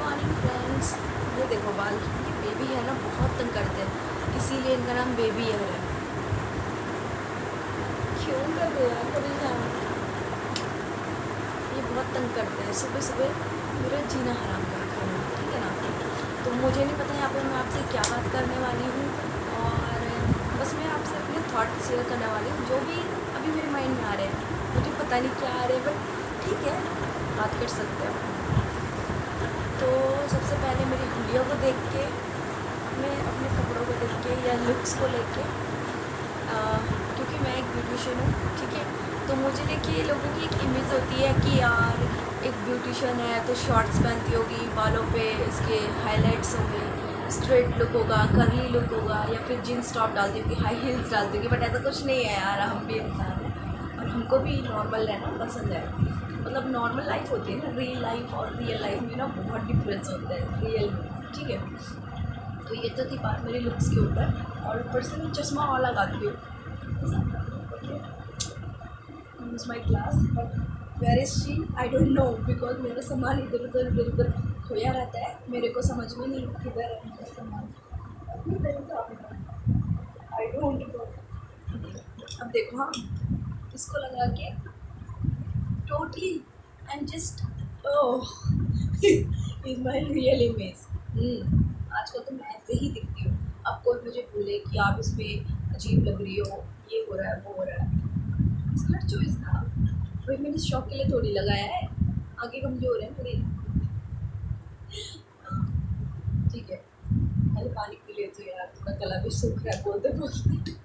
Morning friends. ये देखो बाल, ये बेबी है ना, बहुत तंग करते हैं, इसीलिए इनका नाम बेबी हेयर है। क्यों कर रहे हैं परेशान? ये बहुत तंग करते हैं, सुबह सुबह मेरा जीना हराम कर रखा है, ठीक है ना। तो मुझे नहीं पता यहाँ पे मैं आपसे क्या बात करने वाली हूँ, और बस मैं आपसे अपने थॉट शेयर करने वाली हूँ, जो भी अभी मेरे माइंड में आ रहे हैं। मुझे पता नहीं क्या आ रहे हैं, बट ठीक है, बात कर सकते हो। तो सबसे पहले मेरी वीडियो को देख के, मैं अपने कपड़ों को देख के या लुक्स को लेके, क्योंकि मैं एक ब्यूटिशियन हूँ, ठीक है। तो मुझे देखिए लोगों की एक इमेज होती है कि यार एक ब्यूटिशियन है तो शॉर्ट्स पहनती होगी, बालों पे इसके हाइलाइट्स होंगे, स्ट्रेट लुक होगा, करली लुक होगा, या फिर जीन्स टॉप डालती होगी, हाई हील्स डालती होगी। बट ऐसा कुछ नहीं है यार, हम भी इंसान हैं और हमको भी नॉर्मल रहना पसंद है। मतलब नॉर्मल लाइफ होती है ना, रियल लाइफ और रियल लाइफ में ना बहुत डिफरेंस होता है रियल में, ठीक है। तो ये तो थी बात मेरे लुक्स के ऊपर, और ऊपर से मैं चश्मा और लगाती हूँ। My class, but where is she I don't know, because मेरा सामान इधर उधर खोया रहता है, मेरे को समझ में नहीं किधर है मेरा सामान। आई डोंट नो। अब देखो, हाँ, इसको लगा के totally I'm just oh is my real image। आजकल तो मैं ऐसे ही दिखती हूँ। अब कोई मुझे बोले कि आप इस पे अजीब लग रही हो, ये हो रहा है वो हो रहा है, इट्स नॉट चॉइस ना भाई, मैंने शौक के लिए थोड़ी लगाया है। आगे कमजोर है मेरी, ठीक है। पहले पानी पी लेती हूँ यार, थोड़ा गला भी सूख रहा है बोलते बोलते।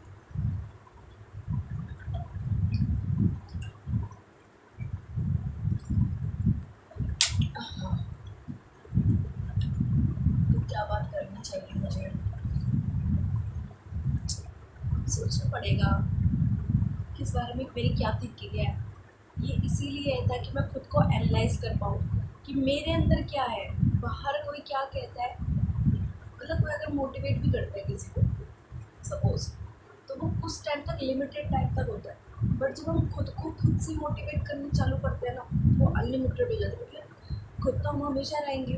तो क्या बात करनी चाहिए, मुझे सोचना पड़ेगा किस बारे में मेरी क्या थिंकिंग है। ये इसीलिए है ताकि मैं खुद को एनालाइज कर पाऊँ कि मेरे अंदर क्या है, बाहर कोई क्या कहता है। मतलब कोई अगर मोटिवेट भी करता है किसी को, सपोज, तो वो कुछ टाइम तक, लिमिटेड टाइम तक होता है। बट जब हम खुद को खुद से मोटिवेट करना चालू करते हैं ना, वो अनलिमिटेड हो जाता है। मतलब खुद तो हम हमेशा रहेंगे।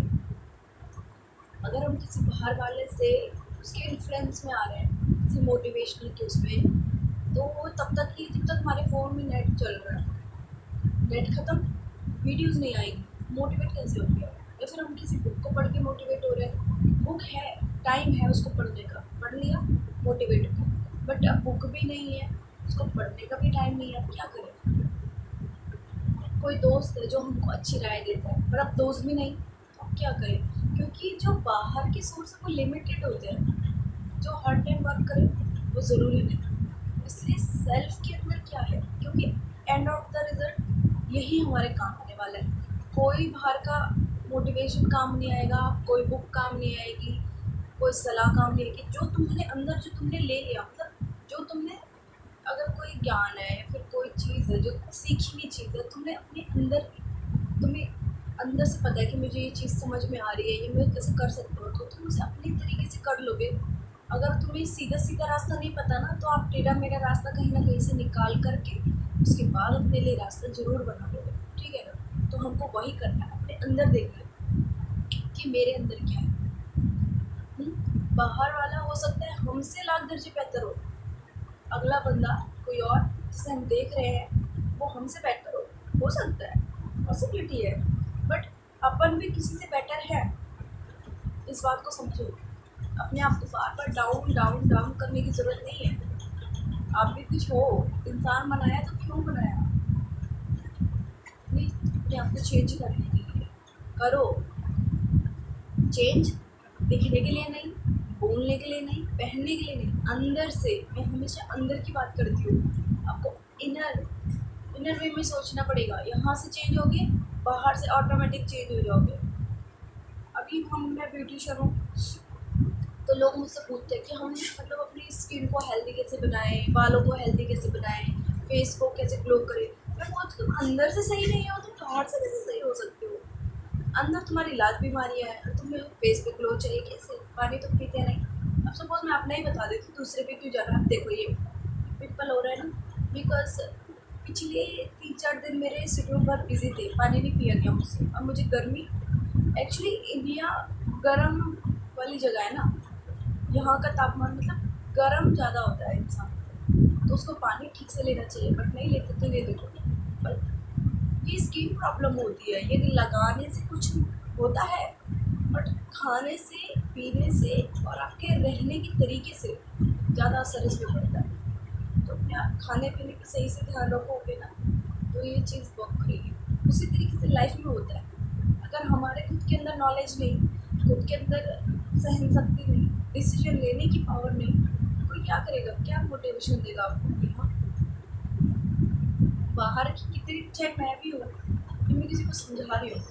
अगर हम किसी बाहर वाले से, उसके इन्फ्लुएंस में आ रहे हैं, किसी मोटिवेशनल के उसमें, तो वो तब तक ही जब तक हमारे फ़ोन में नेट चल रहा है। नेट ख़त्म, वीडियोस नहीं आएगी, मोटिवेट कैसे होंगे। या फिर हम किसी बुक को पढ़ के मोटिवेट हो रहे हैं, बुक है, टाइम है उसको पढ़ने का, पढ़ लिया, मोटिवेट हो गया। बट अब बुक भी नहीं है, उसको पढ़ने का भी टाइम नहीं है, अब क्या करें। कोई दोस्त है जो हमको अच्छी राय देता है, पर अब दोस्त भी नहीं, तो अब क्या करें। क्योंकि जो बाहर के सोर्स है वो लिमिटेड होते हैं, जो हर टाइम वर्क करे वो ज़रूरी नहीं। इसलिए सेल्फ के अंदर क्या है, क्योंकि एंड ऑफ द रिजल्ट यही हमारे काम आने वाला है। कोई बाहर का मोटिवेशन काम नहीं आएगा, कोई बुक काम नहीं आएगी, कोई सलाह काम नहीं आएगी। जो तुम्हारे अंदर, जो तुमने ले लिया, मतलब जो तुमने, अगर कोई ज्ञान है या फिर कोई चीज़ है जो सीखी हुई चीज़ है, तुमने अपने अंदर, तुम्हें अंदर से पता है कि मुझे ये चीज़ समझ में आ रही है, ये मैं कैसे कर सकता हूँ, तो तुम उसे अपने तरीके से कर लोगे। अगर तुम्हें सीधा सीधा रास्ता नहीं पता ना, तो आप टेढ़ा मेढ़ा रास्ता कहीं ना कहीं से निकाल करके उसके बाद अपने लिए रास्ता ज़रूर बना लोगे, ठीक है ना। तो हमको वही करना है, अपने अंदर देखना है कि मेरे अंदर क्या है। बाहर वाला हो सकता है हमसे लाख दर्जे बेहतर हो, अगला बंदा कोई और जिसे हम देख रहे हैं वो हमसे बेटर हो सकता है, पॉसिबिलिटी है। बट अपन भी किसी से बेटर है, इस बात को समझो। अपने आप को बार बार डाउन डाउन डाउन करने की ज़रूरत नहीं है। आप भी कुछ हो, इंसान बनाया तो क्यों बनाया, नहीं अपने आप को चेंज करने के लिए करो। चेंज दिखने के लिए नहीं, बोलने के लिए नहीं, पहनने के लिए नहीं, अंदर से। मैं हमेशा अंदर की बात करती हूँ। आपको इनर वे में सोचना पड़ेगा। यहाँ से चेंज होगे, बाहर से ऑटोमेटिक चेंज हो जाओगे। अभी मैं ब्यूटिशियन हूँ, तो लोग मुझसे पूछते हैं कि हम मतलब अपनी स्किन को हेल्दी कैसे बनाएं, बालों को हेल्दी कैसे बनाएं, फेस को कैसे ग्लो करें। मैं बोलती हूँ, अंदर से सही नहीं हो तो बाहर से कैसे सही हो सकते हो। अंदर तुम्हारी लाख बीमारियाँ हैं और तुम्हें फेस पे ग्लो चाहिए, कैसे। पानी तो पीते नहीं। अब सपोज मैं अपना ही बता देती हूँ, दूसरे पे क्यों जाना। अब देखो ये पिंपल हो रहा है ना, बिकॉज पिछले 3-4 दिन मेरे शेड्यूल बहुत बिजी थे, पानी नहीं पिया गया मुझसे। अब मुझे गर्मी एक्चुअली इंडिया गर्म वाली जगह है ना, यहाँ का तापमान मतलब गर्म ज़्यादा होता है इंसान को, तो उसको पानी ठीक से लेना चाहिए, बट नहीं लेते तो ये देखो। पर ये स्किन प्रॉब्लम होती है, ये लगाने से कुछ होता है, बट खाने से, पीने से और आपके रहने के तरीके से ज़्यादा असर इस पर पड़ता है। तो अपने आप खाने पीने पे सही से ध्यान रखोगे ना, तो ये चीज़ वर्क करेगी। उसी तरीके से लाइफ में होता है, अगर हमारे खुद के अंदर नॉलेज नहीं, खुद के अंदर सहन शक्ति नहीं, डिसीजन लेने की पावर नहीं, कोई क्या करेगा, क्या मोटिवेशन देगा आपको कि हाँ बाहर की कितनी, चाहे मैं भी हूँ कि मैं किसी को समझा रही हूँ,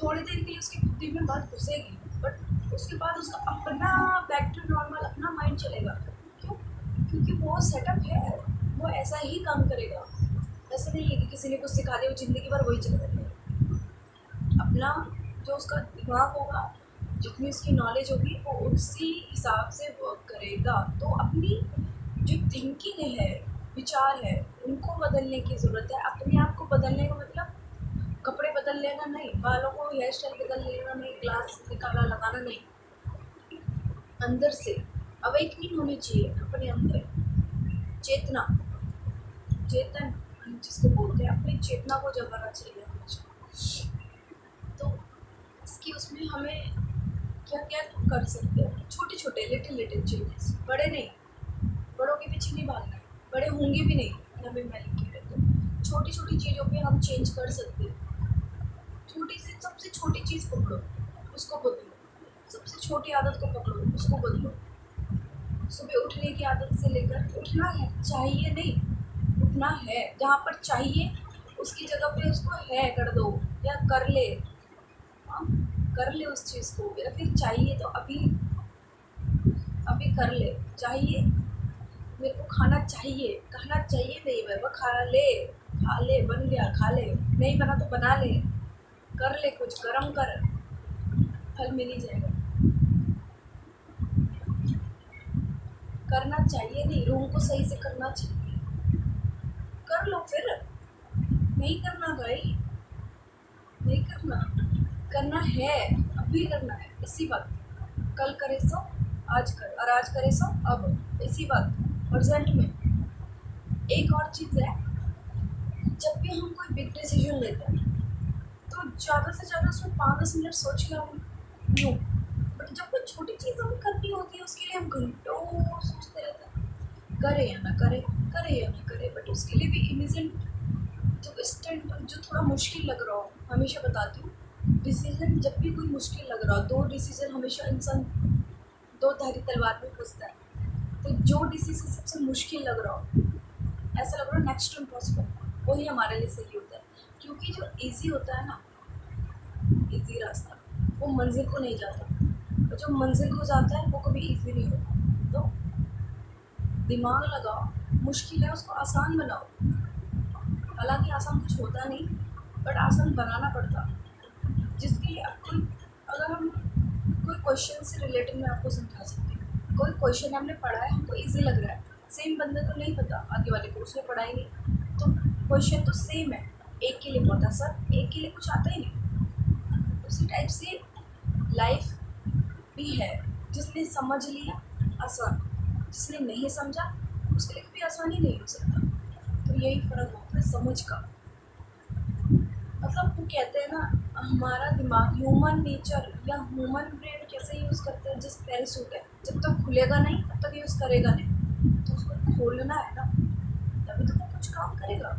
थोड़ी देर के लिए उसकी बुद्धि में बात घुसेगी, बट उसके बाद उसका अपना बैक टू नॉर्मल अपना माइंड चलेगा। क्यों? क्योंकि वो सेटअप है, वो ऐसा ही काम करेगा। ऐसा नहीं है कि किसी ने कुछ सिखा दिया वो ज़िंदगी भर वही चल रही है। अपना जो उसका दिमाग होगा, जितनी उसकी नॉलेज होगी, वो उसी हिसाब से वर्क करेगा। तो अपनी जो थिंकिंग है, विचार है, उनको बदलने की ज़रूरत है। अपने आप को बदलने का मतलब कपड़े बदल लेना नहीं, बालों को हेयर स्टाइल बदल लेना नहीं, ग्लास निकाला लगाना नहीं, अंदर से अवेकनिंग होनी चाहिए अपने अंदर। चेतना, चेतन जिसको बोलते हैं, अपनी चेतना को जगाना चाहिए हमेशा। तो इसकी उसमें हमें क्या क्या कर सकते हैं, छोटे छोटे लिटिल लिटिल चेंजेस, बड़े नहीं, बड़ों के पीछे नहीं भागना है, बड़े होंगे भी नहीं, नबी मैं लिखी है। तो छोटी छोटी चीज़ों पे हम चेंज कर सकते हैं। छोटी से सबसे छोटी चीज़ पकड़ो, उसको बदलो। सबसे छोटी आदत को पकड़ो, उसको बदलो। सुबह उठने की आदत से लेकर, उठना है, चाहिए नहीं, उठना है, जहाँ पर चाहिए उसकी जगह पे उसको है कर दो, या कर ले। हाँ, कर ले उस चीज़ को, या फिर चाहिए तो अभी अभी कर ले। चाहिए मेरे को खाना चाहिए, कहना चाहिए नहीं, मैं वो खा ले, बन गया खा ले, नहीं बना तो बना ले, कर ले, कुछ गरम कर, फल मिल ही जाएगा। करना चाहिए नहीं, रूम को सही से करना चाहिए, कर लो फिर। नहीं करना भाई, नहीं करना, करना है, अभी करना है, इसी वक्त। कल करे सो आज कर, और आज करे सो अब, इसी वक्त, प्रेजेंट में। एक और चीज़ है, जब भी हम कोई बिग डिसीजन लेते हैं तो ज़्यादा से ज़्यादा उसमें 5-10 मिनट सोच के हम यूँ, बट जब कोई छोटी चीज़ हमें करनी होती है उसके लिए हम घंटों सोचते रहते हैं, करे या ना करे, करे या ना करे। बट उसके लिए भी इमीजिएट, जो इंस्टेंट, जो थोड़ा मुश्किल लग रहा हो, हमेशा बताती हूँ, डिसीजन जब भी कोई मुश्किल लग रहा हो, दो डिसीजन हमेशा इंसान दो धारी तलवार में फंसता है। तो जो डिसीजन सबसे मुश्किल लग रहा हो, ऐसा लग रहा है नेक्स्ट टू इम्पॉसिबल, वही हमारे लिए सही होता है। क्योंकि जो ईजी होता है ना, ईजी रास्ता, वो मंजिल को नहीं जाता, और जो मंजिल को जाता है वो कभी ईजी नहीं होता। तो दिमाग लगाओ, मुश्किल है उसको आसान बनाओ। हालांकि आसान कुछ होता नहीं, बट आसान बनाना पड़ता, जिसके लिए आप कोई, अगर हम कोई क्वेश्चन से रिलेटेड मैं आपको समझा सकती हूँ। कोई क्वेश्चन हमने पढ़ा है, हमको ईजी लग रहा है, सेम बंदे को नहीं पता, आगे वाले को, उसने पढ़ा ही नहीं, तो क्वेश्चन तो सेम है, एक के लिए बहुत आसान, एक के लिए कुछ आता ही नहीं। उसी टाइप से लाइफ भी है, जिसने समझ लिया आसान, जिसने नहीं समझा उसके लिए कभी आसानी नहीं हो सकता। तो यही फ़र्क होता है समझ का। मतलब वो कहते हैं ना, हमारा दिमाग, ह्यूमन नेचर या ह्यूमन ब्रेन कैसे यूज़ करते हैं, जिस पैराशूट है, जब तक खुलेगा नहीं तब तक यूज़ करेगा नहीं, तो उसको खोलना है ना, तभी तो वो कुछ काम करेगा।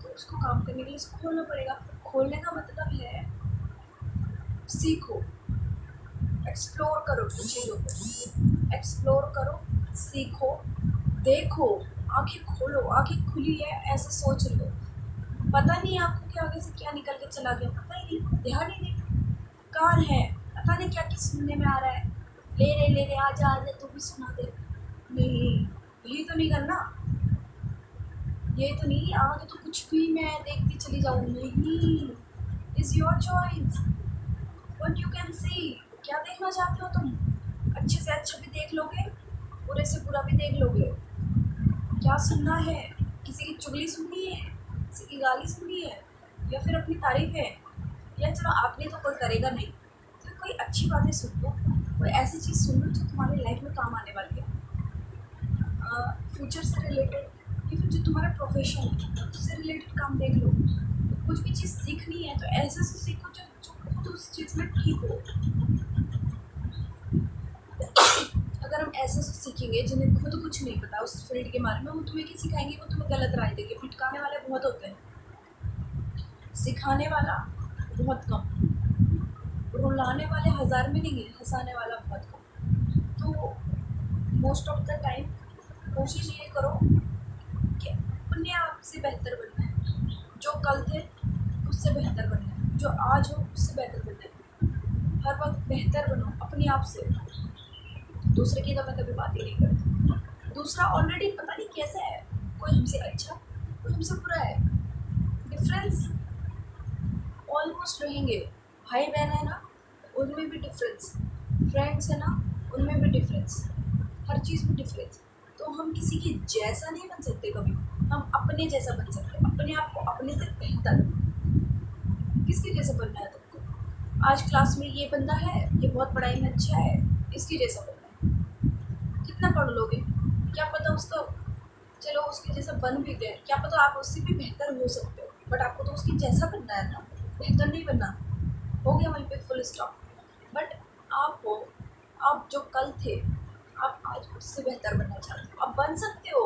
तो उसको काम करने के लिए उसको खोलना पड़ेगा। खोलने का मतलब है सीखो, एक्सप्लोर करो चीज़ों को, एक्सप्लोर करो, सीखो, देखो, आंखें खोलो, आंखें खुली है ऐसे सोच लो, पता नहीं आपको कि आगे से क्या निकल के चला गया, पता ही नहीं, ध्यान ही नहीं, कान है, पता नहीं क्या क्या सुनने में आ रहा है, ले रे आ जा तू भी सुना दे। नहीं, यही तो नहीं करना, ये तो नहीं, आगे तो कुछ भी मैं देखती चली जाऊँ, नहीं, is your choice, what you can see. क्या देखना चाहते हो तुम, अच्छे से अच्छा भी देख लोगे, बुरे से बुरा भी देख लोगे। क्या सुनना है, किसी की चुगली सुननी है, किसी की गाली सुननी है, या फिर अपनी तारीफ़ है, या चलो आपने तो कोई करेगा नहीं, तो कोई अच्छी बातें सुन लो, कोई ऐसी चीज़ सुन लो जो तुम्हारी लाइफ में काम आने वाली है, फ्यूचर से रिलेटेड, या फिर जो तुम्हारा प्रोफेशन है उससे रिलेटेड काम देख लो। कुछ भी चीज़ सीखनी है तो ऐसे से सीखो जो जो खुद उस चीज़ में ठीक हो। अगर हम ऐसे से सीखेंगे जिन्हें खुद कुछ नहीं पता उस फील्ड के बारे में, वो तुम्हें क्या सिखाएंगे, वो तुम्हें गलत राय देंगे। भटकाने वाले बहुत होते हैं, सिखाने वाला बहुत कम, रुलाने वाले हज़ार में नहीं है, हंसाने वाला बहुत कम। तो मोस्ट ऑफ द टाइम कोशिश ये करो कि अपने आप से बेहतर बनना है, जो कल थे उससे बेहतर बनना है, जो आज हो उससे बेहतर बनना है। हर वक्त बेहतर बनो अपने आप से, दूसरे की तो मैं कभी बात ही नहीं करती। दूसरा ऑलरेडी पता नहीं कैसा है, कोई हमसे अच्छा कोई हमसे बुरा है, डिफरेंस ऑलमोस्ट रहेंगे। भाई बहन है ना, उनमें भी डिफरेंस, फ्रेंड्स है ना, उनमें भी डिफरेंस, हर चीज़ में डिफरेंस। तो हम किसी के जैसा नहीं बन सकते कभी, हम अपने जैसा बन सकते हैं, अपने आप को अपने से बेहतर। किसके जैसा बनना है तुमको? आज क्लास में ये बंदा है, ये बहुत पढ़ाई में अच्छा है, इसकी जैसा बनना है। कितना पढ़ लोगे, क्या पता उसका, चलो उसके जैसा बन भी गए, क्या पता आप उससे भी बेहतर हो सकते हो, बट आपको तो उसके जैसा बनना है ना, बेहतर नहीं बनना। हो गया वहीं पे फुल स्टॉप। बट आप हो, आप जो कल थे, आप आज उससे बेहतर बनना चाहते हो, आप बन सकते हो,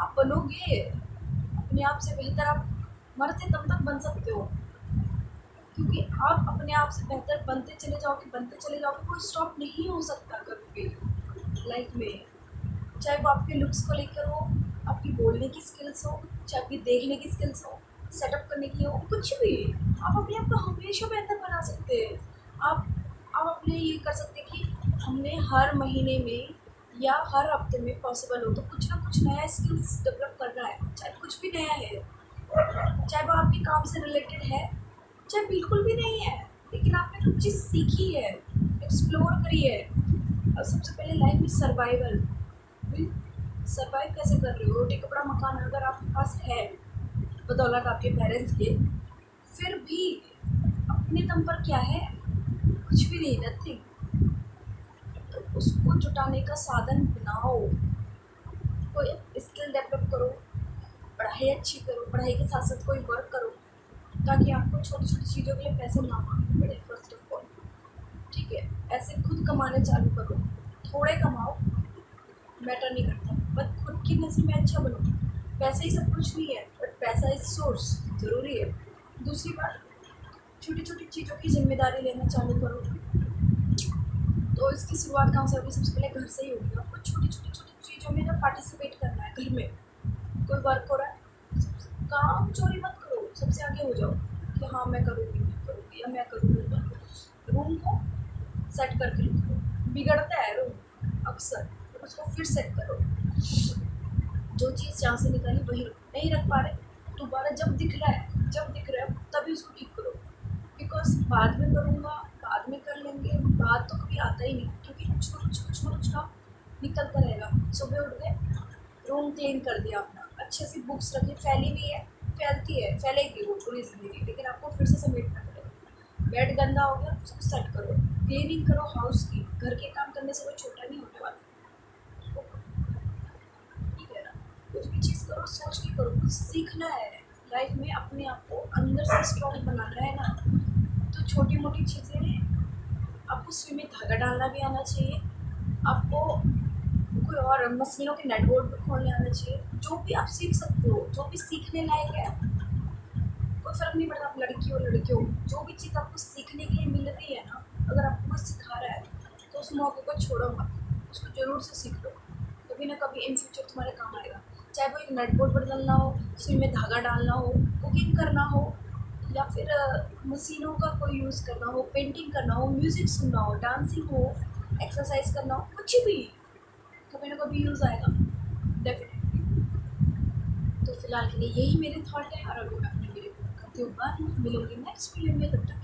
आप बनोगे अपने आप से बेहतर। आप मरते दम तक बन सकते हो, क्योंकि आप अपने आप से बेहतर बनते चले जाओगे, कोई स्टॉप नहीं हो सकता कभी भी लाइफ में। चाहे वो आपके लुक्स को लेकर हो, आपकी बोलने की स्किल्स हो, चाहे आपकी देखने की स्किल्स हो, सेटअप करने की हो, कुछ भी, आप अपने आप को हमेशा बेहतर बना सकते हैं। आप अपने ये कर सकते हैं कि हमने हर महीने में या हर हफ्ते में पॉसिबल हो तो कुछ ना कुछ नया स्किल्स डेवलप करना है, चाहे कुछ भी नया है, चाहे वो आपके काम से रिलेटेड है, चाहे बिल्कुल भी नहीं है, लेकिन आपने कुछ चीज़ सीखी है, एक्सप्लोर करी है। और सबसे पहले लाइफ में सर्वाइवल, सर्वाइव कैसे कर रहे हो, रोटी कपड़ा मकान अगर आपके पास है बदौलत आपके पेरेंट्स के, फिर भी अपने दम पर क्या है, कुछ भी नहीं, नथिंग। तो उसको जुटाने का साधन बनाओ, कोई स्किल डेवलप करो, पढ़ाई अच्छी करो, पढ़ाई के साथ साथ कोई वर्क करो, ताकि आपको छोटी छोटी चीज़ों के लिए पैसे ना मांगने पड़े। फर्स्ट ऑफ ऑल ठीक है, ऐसे खुद कमाने चालू करो, थोड़े कमाओ, मैटर नहीं करता, बट खुद की नज़र में अच्छा बनो। पैसा ही सब कुछ नहीं है, बट पैसा इज सोर्स, ज़रूरी है। दूसरी बात, छोटी छोटी चीज़ों की जिम्मेदारी लेना चालू करो। तो इसकी शुरुआत कहाँ से होगी? सबसे पहले घर से ही होगी। आपको छोटी छोटी चीज़ों में ना पार्टिसिपेट करना है। घर में कोई वर्क हो रहा है, काम चोरी मत करो, सबसे आगे हो जाओ कि हाँ मैं करूँगी या मैं करूँगा। रूम को सेट करके रखो, बिगड़ता है रूम अक्सर, तो उसको फिर सेट करो। जो चीज़ जहाँ से निकाली वही नहीं रख पा रहे, दोबारा जब दिख रहा है तभी उसको ठीक करो। बिकॉज बाद में करूँगा, बाद में कर लेंगे, बाद तो कभी आता ही नहीं, क्योंकि कुछ ना कुछ निकलता रहेगा। सुबह उठ गए, रूम क्लीन कर दिया अपना, अच्छे से बुक्स रखी, फैली हुई है, फैलेगी वो पूरी ज़िंदगी, लेकिन आपको फिर से समेटना पड़ेगा। बेड गंदा हो गया, उसको सेट करो, क्लीनिंग करो हाउस की। घर के काम करने से कोई छोटा नहीं होने वाला, ठीक है ना? कुछ भी चीज़ करो सोच के करो, कुछ सीखना है लाइफ में, अपने आप को अंदर से स्ट्रॉन्ग बनाना है ना। तो छोटी मोटी चीज़ें, आपको सुई में धागा डालना भी आना चाहिए, आपको कोई और मशीनों के नेटवर्क भी खोलने आना चाहिए। जो भी आप सीख सकते हो, जो भी सीखने लायक है, कोई फ़र्क नहीं पड़ता आप लड़की हो, जो भी चीज़ आपको सीखने के लिए मिल रही है ना, अगर आपको कोई सिखा रहा है तो उस मौके को छोड़ो मत, उसको ज़रूर से सीख लो, कभी ना कभी इन फ्यूचर तुम्हारे काम आएगा। चाहे वो एक नेटबोर्ड बदलना हो, सुई में धागा डालना हो, कुकिंग करना हो, या फिर मशीनों का कोई यूज़ करना हो, पेंटिंग करना हो, म्यूज़िक सुनना हो, डांसिंग हो, एक्सरसाइज करना हो, कुछ भी कभी ना कभी यूज़ आएगा डेफिनेटली। तो फिलहाल के लिए यही मेरे थॉट है, और अभी मैं अपने वीडियो को करती हूँ, मिलूंगी नेक्स्ट वीडियो में, तब तक